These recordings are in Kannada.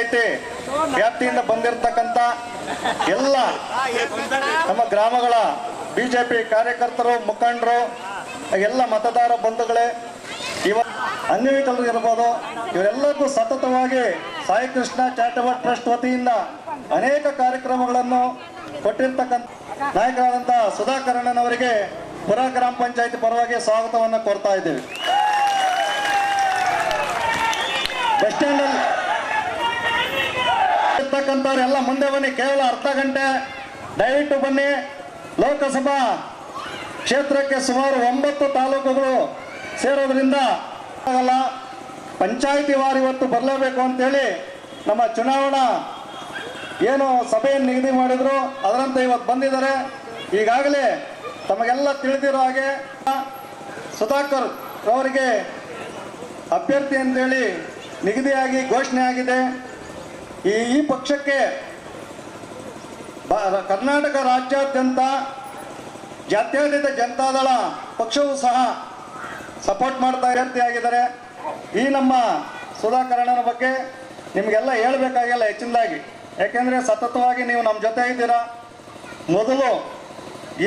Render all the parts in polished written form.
ಪಂಚಾಯಿತಿ ವ್ಯಾಪ್ತಿಯಿಂದ ಬಂದಿರತಕ್ಕಂಥ ಎಲ್ಲ ನಮ್ಮ ಗ್ರಾಮಗಳ ಬಿಜೆಪಿ ಕಾರ್ಯಕರ್ತರು, ಮುಖಂಡರು, ಎಲ್ಲ ಮತದಾರ ಬಂಧುಗಳೇ, ಅಂಗವಿಕಲರು ಇರ್ಬೋದು, ಇವರೆಲ್ಲರಿಗೂ ಸತತವಾಗಿ ಸಾಯಿ ಕೃಷ್ಣ ಚಾರಿಟಬಲ್ ಟ್ರಸ್ಟ್ ವತಿಯಿಂದ ಅನೇಕ ಕಾರ್ಯಕ್ರಮಗಳನ್ನು ಕೊಟ್ಟಿರ್ತಕ್ಕಂಥ ನಾಯಕರಾದಂಥ ಸುಧಾಕರಣ್ಣನವರಿಗೆ ಪುರ ಗ್ರಾಮ ಪಂಚಾಯತಿ ಪರವಾಗಿ ಸ್ವಾಗತವನ್ನು ಕೋರ್ತಾ ಇದ್ದೇವೆ. ಬಸ್ ಸ್ಟ್ಯಾಂಡ್ ಅಲ್ಲಿ ಇರ್ತಕ್ಕಂಥವ್ರೆಲ್ಲ ಮುಂದೆ ಬನ್ನಿ, ಕೇವಲ ಅರ್ಧ ಗಂಟೆ ದಯವಿಟ್ಟು ಬನ್ನಿ. ಲೋಕಸಭಾ ಕ್ಷೇತ್ರಕ್ಕೆ ಸುಮಾರು 9 ತಾಲೂಕುಗಳು ಸೇರೋದ್ರಿಂದ ಆಗಲ್ಲ, ಪಂಚಾಯಿತಿ ವಾರು ಇವತ್ತು ಬರಲೇಬೇಕು ಅಂತೇಳಿ ನಮ್ಮ ಚುನಾವಣಾ ಏನು ಸಭೆಯನ್ನು ನಿಗದಿ ಮಾಡಿದ್ರು ಅದರಂತೆ ಇವತ್ತು ಬಂದಿದ್ದಾರೆ. ಈಗಾಗಲೇ ತಮಗೆಲ್ಲ ತಿಳಿದಿರೋ ಹಾಗೆ ಸುಧಾಕರ್ ಅವರಿಗೆ ಅಭ್ಯರ್ಥಿ ಅಂತೇಳಿ ನಿಗದಿಯಾಗಿ ಘೋಷಣೆ ಆಗಿದೆ. ಈ ಪಕ್ಷಕ್ಕೆ ಕರ್ನಾಟಕ ರಾಜ್ಯಾದ್ಯಂತ ಜಾತ್ಯತೀತ ಜನತಾದಳ ಪಕ್ಷವೂ ಸಹ ಸಪೋರ್ಟ್ ಮಾಡ್ತಾ ಆಗಿದ್ದಾರೆ. ಈ ನಮ್ಮ ಸುಧಾಕರಣ್ಣನ ಬಗ್ಗೆ ನಿಮಗೆಲ್ಲ ಹೇಳಬೇಕಾಗಿಲ್ಲ ಹೆಚ್ಚಿನದಾಗಿ, ಯಾಕೆಂದರೆ ಸತತವಾಗಿ ನೀವು ನಮ್ಮ ಜೊತೆ ಇದ್ದೀರಾ. ಮೊದಲು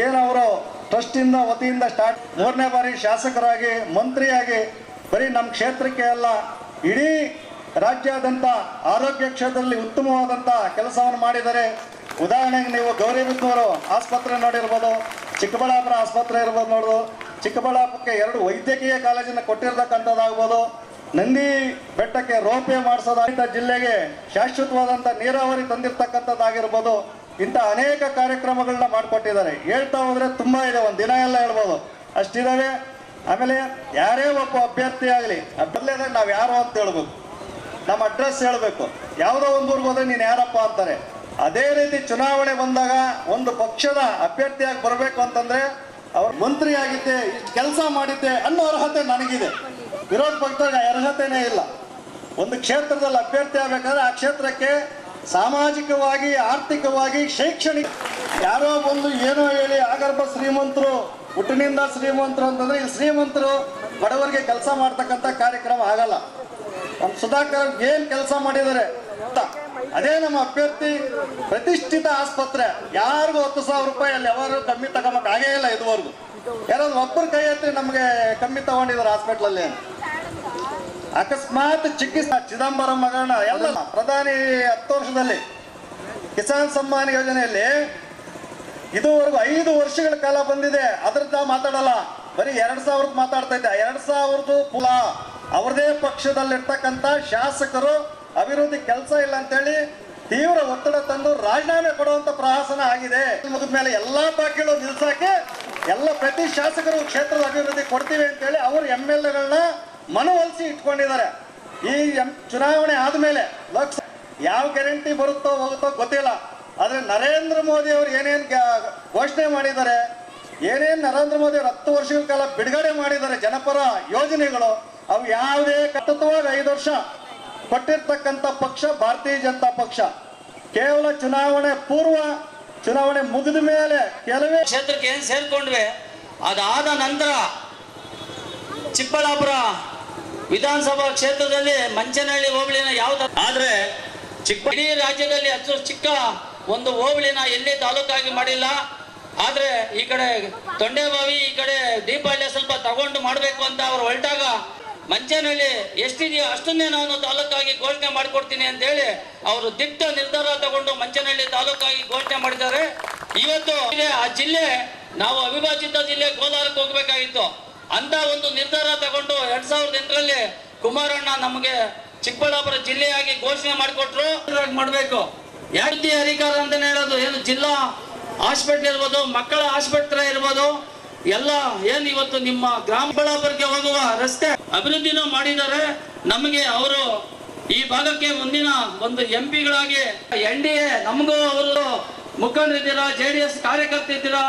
ಏನವರು ಟ್ರಸ್ಟಿಂದ ವತಿಯಿಂದ ಸ್ಟಾರ್ಟ್ 3ನೇ ಬಾರಿ ಶಾಸಕರಾಗಿ, ಮಂತ್ರಿಯಾಗಿ ಬರೀ ನಮ್ಮ ಕ್ಷೇತ್ರಕ್ಕೆ ಅಲ್ಲ ಇಡೀ ರಾಜ್ಯಾದ್ಯಂತ ಆರೋಗ್ಯ ಕ್ಷೇತ್ರದಲ್ಲಿ ಉತ್ತಮವಾದಂಥ ಕೆಲಸವನ್ನು ಮಾಡಿದ್ದಾರೆ. ಉದಾಹರಣೆಗೆ ನೀವು ಗೌರಿಬಿದನೂರು ಆಸ್ಪತ್ರೆ ನೋಡಿರ್ಬೋದು, ಚಿಕ್ಕಬಳ್ಳಾಪುರ ಆಸ್ಪತ್ರೆ ಇರ್ಬೋದು ನೋಡೋದು, ಚಿಕ್ಕಬಳ್ಳಾಪುರಕ್ಕೆ 2 ವೈದ್ಯಕೀಯ ಕಾಲೇಜನ್ನು ಕೊಟ್ಟಿರ್ತಕ್ಕಂಥದ್ದಾಗ್ಬೋದು, ನಂದಿ ಬೆಟ್ಟಕ್ಕೆ ರೋಪೇ ಮಾಡಿಸೋದಾಗಿದ್ದ ಜಿಲ್ಲೆಗೆ ಶಾಶ್ವತವಾದಂಥ ನೀರಾವರಿ ತಂದಿರ್ತಕ್ಕಂಥದ್ದಾಗಿರ್ಬೋದು, ಇಂಥ ಅನೇಕ ಕಾರ್ಯಕ್ರಮಗಳನ್ನ ಮಾಡಿಕೊಟ್ಟಿದ್ದಾರೆ. ಹೇಳ್ತಾ ಹೋದರೆ ತುಂಬ ಇದೆ, ಒಂದು ದಿನ ಎಲ್ಲ ಹೇಳ್ಬೋದು, ಅಷ್ಟಿದ್ದಾವೆ. ಆಮೇಲೆ ಯಾರೇ ಒಬ್ಬ ಅಭ್ಯರ್ಥಿ ಆಗಲಿ ಬದಲೇದಾಗ ನಾವು ಯಾರು ಅಂತ ಹೇಳ್ಬೇಕು, ನಮ್ಮ ಅಡ್ರೆಸ್ ಹೇಳಬೇಕು. ಯಾವುದೋ ಒಂದು ಊರಿಗೆ ಹೋದ್ರೆ ನೀನು ಯಾರಪ್ಪ ಅಂತಾರೆ. ಅದೇ ರೀತಿ ಚುನಾವಣೆ ಬಂದಾಗ ಒಂದು ಪಕ್ಷದ ಅಭ್ಯರ್ಥಿಯಾಗಿ ಬರಬೇಕು ಅಂತಂದ್ರೆ ಅವ್ರ ಮಂತ್ರಿ ಆಗಿದ್ದೆ, ಇಷ್ಟು ಕೆಲಸ ಮಾಡಿದ್ದೆ ಅನ್ನೋ ಅರ್ಹತೆ ನನಗಿದೆ. ವಿರೋಧ ಪಕ್ಷದಾಗ ಅರ್ಹತೆನೇ ಇಲ್ಲ. ಒಂದು ಕ್ಷೇತ್ರದಲ್ಲಿ ಅಭ್ಯರ್ಥಿ ಆಗಬೇಕಾದ್ರೆ ಆ ಕ್ಷೇತ್ರಕ್ಕೆ ಸಾಮಾಜಿಕವಾಗಿ, ಆರ್ಥಿಕವಾಗಿ, ಶೈಕ್ಷಣಿಕ ಯಾರೋ ಒಂದು ಏನೋ ಹೇಳಿ ಆಗರ್ಭ ಶ್ರೀಮಂತರು, ಹುಟ್ಟಿನಿಂದ ಶ್ರೀಮಂತರು ಅಂತಂದ್ರೆ ಇಲ್ಲಿ ಶ್ರೀಮಂತರು ಬಡವರಿಗೆ ಕೆಲಸ ಮಾಡ್ತಕ್ಕಂಥ ಕಾರ್ಯಕ್ರಮ ಆಗಲ್ಲ. ನಮ್ಮ ಸುಧಾಕರ್ ಏನು ಕೆಲಸ ಮಾಡಿದ್ದಾರೆ ಅಂತ ಅದೇ ನಮ್ಮ ಅಭ್ಯರ್ಥಿ. ಪ್ರತಿಷ್ಠಿತ ಆಸ್ಪತ್ರೆ, ಯಾರಿಗೂ 10,000 ರೂಪಾಯಿ ಅಲ್ಲಿ ಯಾರು ಕಮ್ಮಿ ತಗೊಂಬಕ್ ಆಗೇ ಇಲ್ಲ ಇದುವರೆಗೂ. ಯಾರಾದ್ರು ಒಬ್ಬರು ಕೈ ಎತ್ತಿ ನಮಗೆ ಕಮ್ಮಿ ತಗೊಂಡಿದ್ದಾರೆ ಹಾಸ್ಪಿಟ್ಲಲ್ಲಿ. ಅಕಸ್ಮಾತ್ ಚಿಕಿತ್ಸೆ ಚಿದಂಬರಂ ಹಗರಣ ಎಲ್ಲ ಪ್ರಧಾನಿ 10 ವರ್ಷದಲ್ಲಿ ಕಿಸಾನ್ ಸಮ್ಮಾನ್ ಯೋಜನೆಯಲ್ಲಿ ಇದುವರೆಗೂ 5 ವರ್ಷಗಳ ಕಾಲ ಬಂದಿದೆ. ಅದ್ರದ್ದು ಮಾತಾಡಲ್ಲ, ಬರೀ 2,000 ಮಾತಾಡ್ತಾ ಇದ್ದೆ. 2,000 ಪುಲ ಅವ್ರದೇ ಪಕ್ಷದಲ್ಲಿರ್ತಕ್ಕಂಥ ಶಾಸಕರು ಅಭಿವೃದ್ಧಿ ಕೆಲಸ ಇಲ್ಲ ಅಂತೇಳಿ ತೀವ್ರ ಒತ್ತಡ ತಂದು ರಾಜೀನಾಮೆ ಕೊಡುವಂತ ಪ್ರಹಾಸನ ಆಗಿದೆ. ಮುಗಿದ ಮೇಲೆ ಎಲ್ಲಾ ಬಾಕಿಗಳು ನಿಲ್ಸಕ್ಕೆ ಎಲ್ಲ ಪ್ರತಿ ಶಾಸಕರು ಕ್ಷೇತ್ರದ ಅಭಿವೃದ್ಧಿ ಕೊಡ್ತೀವಿ ಅಂತೇಳಿ ಅವರು MLAಗಳನ್ನ ಮನವೊಲಿಸಿ ಇಟ್ಕೊಂಡಿದ್ದಾರೆ. ಈ ಚುನಾವಣೆ ಆದ್ಮೇಲೆ ಲೋಕಸಭೆ ಯಾವ ಗ್ಯಾರಂಟಿ ಬರುತ್ತೋ ಹೋಗುತ್ತೋ ಗೊತ್ತಿಲ್ಲ. ಆದ್ರೆ ನರೇಂದ್ರ ಮೋದಿ ಅವರು ಏನೇನು ಘೋಷಣೆ ಮಾಡಿದ್ದಾರೆ, ಏನೇನು ನರೇಂದ್ರ ಮೋದಿ ಅವರು 10 ವರ್ಷಗಳ ಕಾಲ ಬಿಡುಗಡೆ ಮಾಡಿದ್ದಾರೆ ಜನಪರ ಯೋಜನೆಗಳು, ಅವು ಯಾವುದೇ ಸತತವಾಗಿ 5 ವರ್ಷ ಕೊಟ್ಟಿರ್ತಕ್ಕಂಥ ಪಕ್ಷ ಭಾರತೀಯ ಜನತಾ ಪಕ್ಷ. ಕೇವಲ ಚುನಾವಣೆ ಪೂರ್ವ, ಚುನಾವಣೆ ಮುಗಿದ ಮೇಲೆ ಕೆಲವೇ ಕ್ಷೇತ್ರಕ್ಕೆ ಏನ್ ಸೇರ್ಕೊಂಡ್ವೆ, ಅದಾದ ನಂತರ ಚಿಕ್ಕಬಳ್ಳಾಪುರ ವಿಧಾನಸಭಾ ಕ್ಷೇತ್ರದಲ್ಲಿ ಮಂಚನಹಳ್ಳಿ ಹೋಬಳಿನ ಯಾವ್ದು ಆದ್ರೆ ಇಡೀ ರಾಜ್ಯದಲ್ಲಿ ಅಷ್ಟು ಚಿಕ್ಕ ಒಂದು ಹೋಬಳಿನ ಎಲ್ಲಿ ತಾಲೂಕಾಗಿ ಮಾಡಿಲ್ಲ. ಆದ್ರೆ ಈ ಕಡೆ ತೊಂಡೆಬಾವಿ, ಈ ಕಡೆ ದೀಪಾವಳಿ ಸ್ವಲ್ಪ ತಗೊಂಡು ಮಾಡ್ಬೇಕು ಅಂತ ಅವ್ರು ಹೊರಟಾಗ ಮಂಚನಹಳ್ಳಿ ಎಷ್ಟಿದೆಯೋ ಅಷ್ಟನ್ನೇ ನಾನು ತಾಲೂಕಾಗಿ ಘೋಷಣೆ ಮಾಡಿಕೊಡ್ತೀನಿ ಅಂತ ಹೇಳಿ ಅವರು ದಿಟ್ಟ ನಿರ್ಧಾರ ತಗೊಂಡು ಮಂಚನಹಳ್ಳಿ ತಾಲೂಕಾಗಿ ಘೋಷಣೆ ಮಾಡಿದ್ದಾರೆ. ಇವತ್ತು ಆ ಜಿಲ್ಲೆ ನಾವು ಅವಿಭಾಜಿತ ಜಿಲ್ಲೆ ಕೋಲಾರಕ್ಕೆ ಹೋಗ್ಬೇಕಾಗಿತ್ತು. ಅಂತ ಒಂದು ನಿರ್ಧಾರ ತಗೊಂಡು 2008ರಲ್ಲಿ ಕುಮಾರಣ್ಣ ನಮಗೆ ಚಿಕ್ಕಬಳ್ಳಾಪುರ ಜಿಲ್ಲೆಯಾಗಿ ಘೋಷಣೆ ಮಾಡಿಕೊಟ್ರು. ಮಾಡಬೇಕು ಯಾವ್ದೇ ಅಧಿಕಾರ ಅಂತಾನೆ ಹೇಳೋದು. ಏನು ಜಿಲ್ಲಾ ಹಾಸ್ಪಿಟ್ಲ್ ಇರ್ಬೋದು, ಮಕ್ಕಳ ಆಸ್ಪತ್ರೆ ಇರ್ಬೋದು, ಎಲ್ಲ ಏನು ಇವತ್ತು ನಿಮ್ಮ ಗ್ರಾಮಬಳ್ಳಾಪುರಕ್ಕೆ ಹೋಗುವ ರಸ್ತೆ ಅಭಿವೃದ್ಧಿನೂ ಮಾಡಿದ್ದಾರೆ. ನಮಗೆ ಅವರು ಈ ಭಾಗಕ್ಕೆ ಮುಂದಿನ ಒಂದು MP ಗಳಾಗಿ NDA ನಮಗೂ ಅವರು ಮುಖಂಡರಿದ್ದೀರಾ, JDS ಕಾರ್ಯಕರ್ತ ಇದ್ದೀರಾ.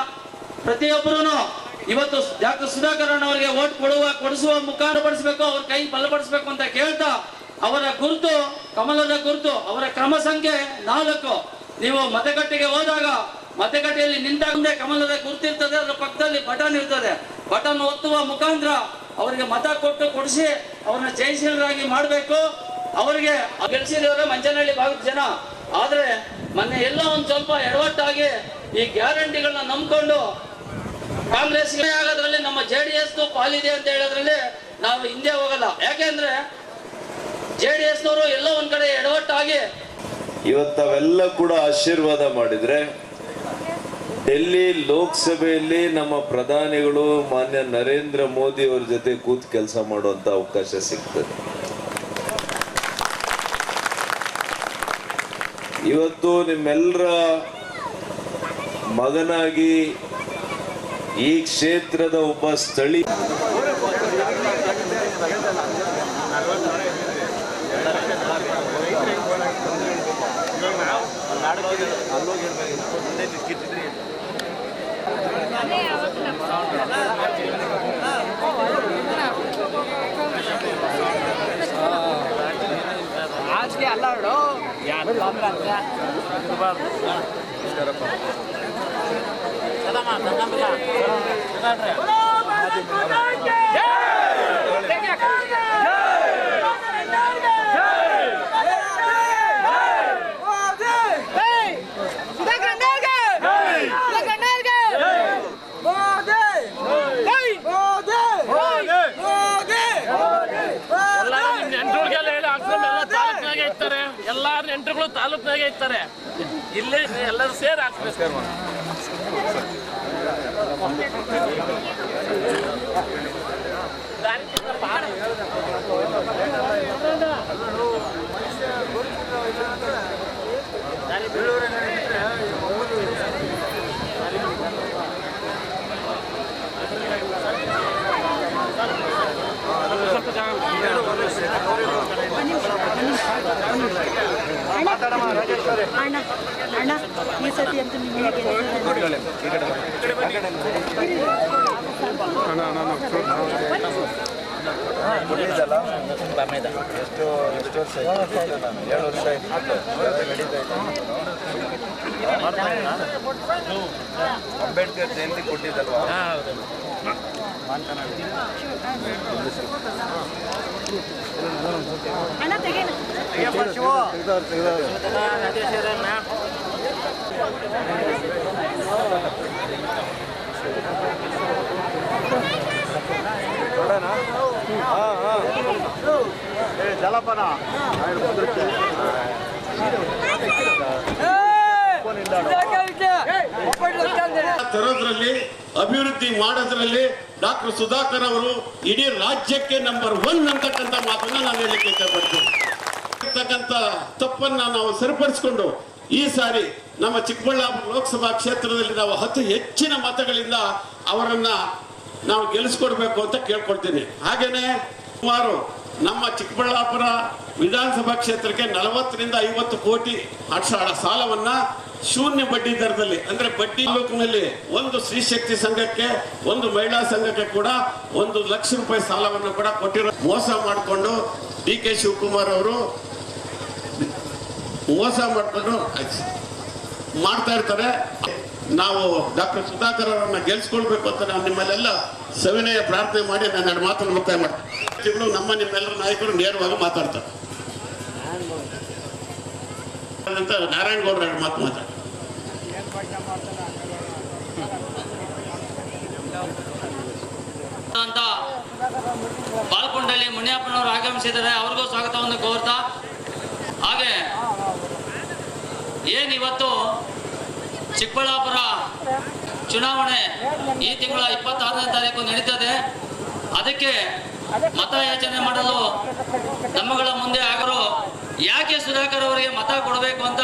ಪ್ರತಿಯೊಬ್ಬರು ಇವತ್ತು ಡಾಕ್ಟರ್ ಸುಧಾಕರನ್ ಅವರಿಗೆ ಓಟ್ ಕೊಡಿಸುವ ಮುಖಾಂತರ ಪಡಿಸಬೇಕು, ಅವ್ರ ಕೈ ಬಲಪಡಿಸಬೇಕು ಅಂತ ಕೇಳ್ತಾ ಅವರ ಗುರುತು ಕಮಲದ ಗುರುತು, ಅವರ ಕ್ರಮ ಸಂಖ್ಯೆ 4. ನೀವು ಮತಗಟ್ಟೆಗೆ ಹೋದಾಗ ಮತಗಟ್ಟೆಯಲ್ಲಿ ನಿಂತಾಗ ಮುಂದೆ ಕಮಲದ ಗುರುತಿರ್ತದೆ, ಅದರ ಪಕ್ಕದಲ್ಲಿ ಬಟನ್ ಇರ್ತದೆ. ಬಟನ್ ಒತ್ತುವ ಮುಖಾಂತರ ಅವರಿಗೆ ಮತ ಕೊಟ್ಟು ಕೊಡಿಸಿ ಅವ್ರನ್ನ ಜಯಶೀಲರಾಗಿ ಮಾಡಬೇಕು. ಅವರಿಗೆ ಗೆಲ್ಸಿದವರು ಮಂಚನಹಳ್ಳಿ ಭಾಗದ ಜನ. ಆದ್ರೆ ಮೊನ್ನೆ ಎಲ್ಲ ಒಂದ್ ಸ್ವಲ್ಪ ಎಡವಟ್ಟಾಗಿ ಈ ಗ್ಯಾರಂಟಿಗಳನ್ನ ನಂಬ್ಕೊಂಡು ಕಾಂಗ್ರೆಸ್ ಆಗೋದ್ರಲ್ಲಿ ನಮ್ಮ JDS ಪಾಲಿದೆ ಅಂತ ಹೇಳೋದ್ರಲ್ಲಿ ನಾವು ಹಿಂದೆ ಹೋಗಲ್ಲ. ಯಾಕೆಂದ್ರೆ JDS ನವರು ಎಲ್ಲ ಒಂದ್ ಕಡೆ ಎಡವಟ್ಟಾಗಿ ಇವತ್ತವೆಲ್ಲ ಕೂಡ ಆಶೀರ್ವಾದ ಮಾಡಿದ್ರೆ ಡೆಲ್ಲಿ ಲೋಕಸಭೆಯಲ್ಲಿ ನಮ್ಮ ಪ್ರಧಾನಿಗಳು ಮಾನ್ಯ ನರೇಂದ್ರ ಮೋದಿ ಅವರ ಜೊತೆ ಕೂತ್ ಕೆಲಸ ಮಾಡುವಂತ ಅವಕಾಶ ಸಿಗ್ತದೆ. ಇವತ್ತು ನಿಮ್ಮೆಲ್ಲರ ಮಗನಾಗಿ ಈ ಕ್ಷೇತ್ರದ ಒಬ್ಬ ಸ್ಥಳೀಯ ಎಲ್ಲಾರು ನೆಂಟರುಗಳು ತಾಲೂಕಿನಾಗೆ ಇರ್ತಾರೆ. ಇಲ್ಲಿ ಎಲ್ಲರೂ ಸೇರಿ ಹಾಕ್ಬೇಕು. ಅಣ್ಣ ಈ ಸತಿ ಅಂತ ಅಂಬೇಡ್ಕರ್ ಜಯಂತಿ ಕೊಟ್ಟಿದ್ದಲ್ವಾ? ಅಣ್ಣ ತೆಗೇನ ಜಲಪಾನ ತರೋದ್ರಲ್ಲಿ ಅಭಿವೃದ್ಧಿ ಮಾಡೋದ್ರಲ್ಲಿ ಡಾಕ್ಟರ್ ಸುಧಾಕರ್ ಅವರು ಇಡೀ ರಾಜ್ಯಕ್ಕೆ ನಂಬರ್ 1 ಅಂತಕ್ಕಂಥ ಮಾತನ್ನ ನಾನು ಹೇಳಲಿಕ್ಕೆ ಇಷ್ಟಪಡ್ತೀನಿ. ಇರ್ತಕ್ಕಂಥ ತಪ್ಪನ್ನ ನಾವು ಸರಿಪಡಿಸಿಕೊಂಡು ಈ ಸಾರಿ ನಮ್ಮ ಚಿಕ್ಕಬಳ್ಳಾಪುರ ಲೋಕಸಭಾ ಕ್ಷೇತ್ರದಲ್ಲಿ ನಾವು ಹೆಚ್ಚಿನ ಮತಗಳಿಂದ ಅವರನ್ನ ನಾವು ಗೆಲ್ಲಿಸ್ಕೊಡ್ಬೇಕು ಅಂತ ಕೇಳ್ಕೊಳ್ತೀನಿ. ಹಾಗೇನೆ ಸುಮಾರು ನಮ್ಮ ಚಿಕ್ಕಬಳ್ಳಾಪುರ ವಿಧಾನಸಭಾ ಕ್ಷೇತ್ರಕ್ಕೆ 40 ರಿಂದ 50 ಕೋಟಿ ಸಾಲವನ್ನ ಶೂನ್ಯ ಬಡ್ಡಿ ದರದಲ್ಲಿ, ಅಂದ್ರೆ ಬಡ್ಡಿ ತಾಲೂಕಿನಲ್ಲಿ ಒಂದು ಸ್ತ್ರೀ ಶಕ್ತಿ ಸಂಘಕ್ಕೆ, ಒಂದು ಮಹಿಳಾ ಸಂಘಕ್ಕೆ ಕೂಡ 1 ಲಕ್ಷ ರೂಪಾಯಿ ಸಾಲವನ್ನು ಕೂಡ ಕೊಟ್ಟಿರೋ ಮೋಸ ಮಾಡಿಕೊಂಡು DK ಶಿವಕುಮಾರ್ ಅವರು ಮೋಸ ಮಾಡಿಕೊಂಡು ಮಾಡ್ತಾ ಇರ್ತಾರೆ. ನಾವು ಡಾಕ್ಟರ್ ಸುಧಾಕರ್ ಅವರನ್ನ ಗೆಲ್ಸ್ಕೊಳ್ಬೇಕು ಅಂತ ನಾವು ನಿಮ್ಮಲ್ಲೆಲ್ಲ ಸವಿನಯ ಪ್ರಾರ್ಥನೆ ಮಾಡಿ ನಾನು 2 ಮಾತನ್ನು ಮುಕ್ತಾಯ ಮಾಡ್ತೀನಿ. ನಮ್ಮ ನಿಮ್ಮೆಲ್ಲರ ನಾಯಕರು ನೇರವಾಗಿ ಮಾತಾಡ್ತಾರೆ ಅಂತ ನಾರಾಯಣ ಗೌಡ್ರ 2 ಮಾತು ಮಾತಾಡ್ತಾರೆ. ಅಂತ ಬಾಲ್ಕೊಂಡಲ್ಲಿ ಮುನಿಯಪ್ಪನವರು ಆಗಮಿಸಿದ್ದಾರೆ. ಅವ್ರಿಗೂ ಸ್ವಾಗತವನ್ನು ಕೋರ್ತಾ, ಹಾಗೆ ಏನಿವತ್ತು ಚಿಕ್ಕಬಳ್ಳಾಪುರ ಚುನಾವಣೆ ಈ ತಿಂಗಳ 26ನೇ ತಾರೀಕು ನಡೀತದೆ. ಅದಕ್ಕೆ ಮತಯಾಚನೆ ಮಾಡಲು ನಮ್ಮಗಳ ಮುಂದೆ ಆಗರು ಯಾಕೆ ಸುಧಾಕರ್ ಅವರಿಗೆ ಮತ ಕೊಡಬೇಕು ಅಂತ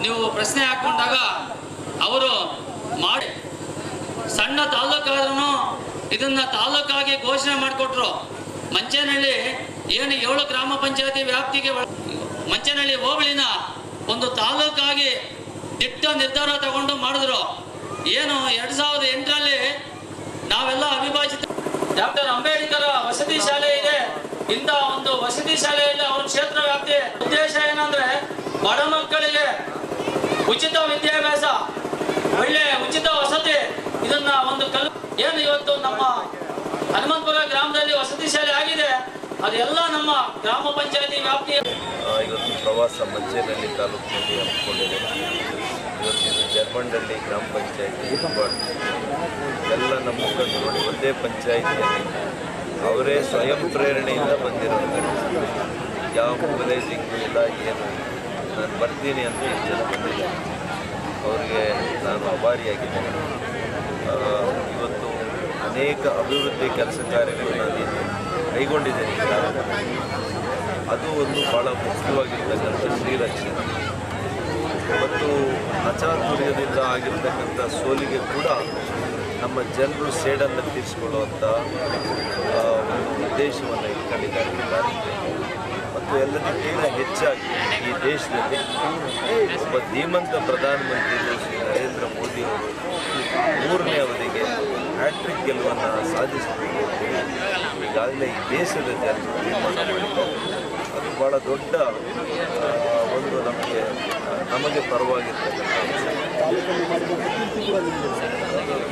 ನೀವು ಪ್ರಶ್ನೆ ಹಾಕೊಂಡಾಗ ಅವರು ಮಾಡಿ ಸಣ್ಣ ತಾಲೂಕಾದ್ರೂ ಇದನ್ನ ತಾಲೂಕಾಗಿ ಘೋಷಣೆ ಮಾಡಿಕೊಟ್ರು. ಮಂಚೇನಹಳ್ಳಿ ಏನು 7 ಗ್ರಾಮ ಪಂಚಾಯತಿ ವ್ಯಾಪ್ತಿಗೆ ಮಂಚೇನಹಳ್ಳಿ ಹೋಬಳಿನ ಒಂದು ತಾಲೂಕಾಗಿ ದಿಟ್ಟ ನಿರ್ಧಾರ ತಗೊಂಡು ಮಾಡಿದ್ರು. ಏನು 2008ರಲ್ಲಿ ನಾವೆಲ್ಲ ಅವಿಭಾಜಿತ ಡಾಕ್ಟರ್ ಅಂಬೇಡ್ಕರ್ ವಸತಿ ಶಾಲೆ ಇದೆ. ಇಂಥ ಒಂದು ವಸತಿ ಶಾಲೆಯಲ್ಲಿ ಅವ್ರ ಕ್ಷೇತ್ರ ವ್ಯಾಪ್ತಿ ಉದ್ದೇಶ ಏನಂದ್ರೆ ಬಡ ಮಕ್ಕಳಿಗೆ ಉಚಿತ ವಿದ್ಯಾಭ್ಯಾಸ, ಒಳ್ಳೆ ಉಚಿತ ವಸತಿ, ಇದನ್ನ ಒಂದು ಏನು ಇವತ್ತು ನಮ್ಮ ಹನುಮಂತಪುರ ಗ್ರಾಮದಲ್ಲಿ ವಸತಿ ಶಾಲೆ ಆಗಿದೆ, ಅದೆಲ್ಲ ನಮ್ಮ ಗ್ರಾಮ ಪಂಚಾಯತಿ ವ್ಯಾಪ್ತಿಯ ಪ್ರವಾಸ ಮಂಚೇನಹಳ್ಳಿ ತಾಲೂಕಿನಲ್ಲಿ ಹಮ್ಮಿಕೊಂಡಿದೆ. ಇವತ್ತಿನ ಜರ್ಮಂಡಳ್ಳಿ ಗ್ರಾಮ ಪಂಚಾಯತಿ ಎಲ್ಲ ನಮ್ಮ ಮುಖಂಡರು ನೋಡಿ ಒಂದೇ ಪಂಚಾಯಿತಿಯಲ್ಲಿ ಅವರೇ ಸ್ವಯಂ ಪ್ರೇರಣೆಯಿಂದ ಬಂದಿರೋದು. ಯಾವ ಮೊಬಲೈಸಿಂಗು ಇಲ್ಲ, ಏನು ನಾನು ಬರ್ತೀನಿ ಅಂತ ಜನ ಬಂದಿದ್ದಾರೆ. ಅವರಿಗೆ ನಾನು ಆಭಾರಿಯಾಗಿದ್ದೇನೆ. ಇವತ್ತು ಅನೇಕ ಅಭಿವೃದ್ಧಿ ಕೆಲಸ ಕಾರ್ಯಗಳು ನಾನು ಕೈಗೊಂಡಿದ್ದೇನೆ. ಅದು ಒಂದು ಭಾಳ ಮುಖ್ಯವಾಗಿರ್ತಕ್ಕಂಥ ಶ್ರೀರಕ್ಷಣೆ ಮತ್ತು ಅಚಾತುರ್ಯದಿಂದ ಆಗಿರ್ತಕ್ಕಂಥ ಸೋಲಿಗೆ ಕೂಡ ನಮ್ಮ ಜನರು ಸೇಡನ್ನು ತೀರಿಸಿಕೊಳ್ಳುವಂಥ ಒಂದು ಉದ್ದೇಶವನ್ನು ಇಟ್ಕೊಂಡಿದ್ದಾರೆ. ಮತ್ತು ಎಲ್ಲದಕ್ಕಿಂತ ಹೆಚ್ಚಾಗಿ ಈ ದೇಶದಲ್ಲಿ ಒಬ್ಬ ಧೀಮಂತ ಪ್ರಧಾನಮಂತ್ರಿಗಳು ಶ್ರೀ ನರೇಂದ್ರ ಮೋದಿಯವರು 3ನೇ ಅವಧಿಗೆ ಹ್ಯಾಟ್ರಿಕ್ ಗೆಲುವನ್ನು ಸಾಧಿಸಬೇಕು ಈಗಾಗಲೇ ಈ ದೇಶದ ಜನರು ತೀರ್ಮಾನ ಮಾಡಿದ್ದಾರೆ. ಅದು ಭಾಳ ದೊಡ್ಡ ಒಂದು ನಮಗೆ ಪರವಾಗಿರ್ತಕ್ಕಂಥ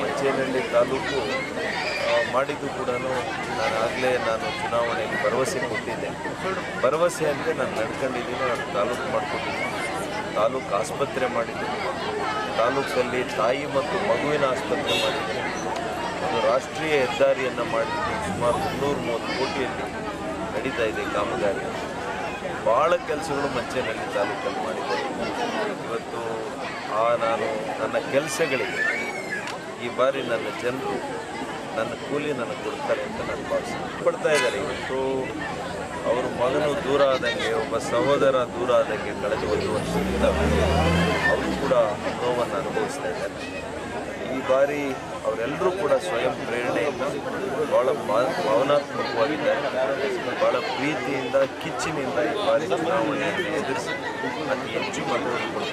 ಮಂಚೇನಹಳ್ಳಿ ತಾಲೂಕು ಮಾಡಿದ್ದು ಕೂಡ ನಾನು ಚುನಾವಣೆಗೆ ಭರವಸೆ ಕೊಟ್ಟಿದ್ದೆ. ಭರವಸೆ ಅಂದರೆ ನಾನು ನಡ್ಕೊಂಡಿದ್ದೀನಿ. ನಾನು ತಾಲೂಕು ಮಾಡ್ಕೊಂಡಿದ್ದೀನಿ. ತಾಲೂಕು ಆಸ್ಪತ್ರೆ ಮಾಡಿದ್ದೀನಿ. ತಾಲೂಕಲ್ಲಿ ತಾಯಿ ಮತ್ತು ಮಗುವಿನ ಆಸ್ಪತ್ರೆ ಮಾಡಿದ್ದೀನಿ. ಒಂದು ರಾಷ್ಟ್ರೀಯ ಹೆದ್ದಾರಿಯನ್ನು ಮಾಡಿದ್ದೀನಿ. ಸುಮಾರು 330 ಕೋಟಿಯಲ್ಲಿ ನಡೀತಾ ಇದೆ ಕಾಮಗಾರಿ. ಭಾಳ ಕೆಲಸಗಳು ಮಂಚೇನಹಳ್ಳಿ ತಾಲೂಕಲ್ಲಿ ಮಾಡಿದ್ದಾರೆ. ಇವತ್ತು ನಾನು ನನ್ನ ಕೆಲಸಗಳಿಗೆ ಈ ಬಾರಿ ನನ್ನ ಜನರು ನನ್ನ ಕೂಲಿ ನನಗೆ ಕೊಡ್ತಾರೆ ಅಂತ ನಾನು ಪಡ್ತಾ ಇದ್ದಾರೆ. ಇವತ್ತು ಅವ್ರ ಮಗನು ದೂರ ಆದಂಗೆ, ಒಬ್ಬ ಸಹೋದರ ದೂರ ಆದಂಗೆ ಕಳೆದ 1 ವರ್ಷದಿಂದ ಅವರು ಕೂಡ ನೋವನ್ನು ಅನುಭವಿಸ್ತಾ ಇದ್ದಾರೆ. ಈ ಬಾರಿ ಅವರೆಲ್ಲರೂ ಕೂಡ ಸ್ವಯಂ ಪ್ರೇರಣೆಯಿಂದ ಭಾಳ ಭಾವನಾತ್ಮಕವಾಗಿದ್ದಾರೆ. ಭಾಳ ಪ್ರೀತಿಯಿಂದ ಕಿಚ್ಚಿನಿಂದ ಈ ಬಾರಿ ಚುನಾವಣೆಯನ್ನು ಎದುರಿಸಿ ಅತಿ ಹೆಚ್ಚು ಮತವನ್ನು ಕೊಡ್ತಾರೆ.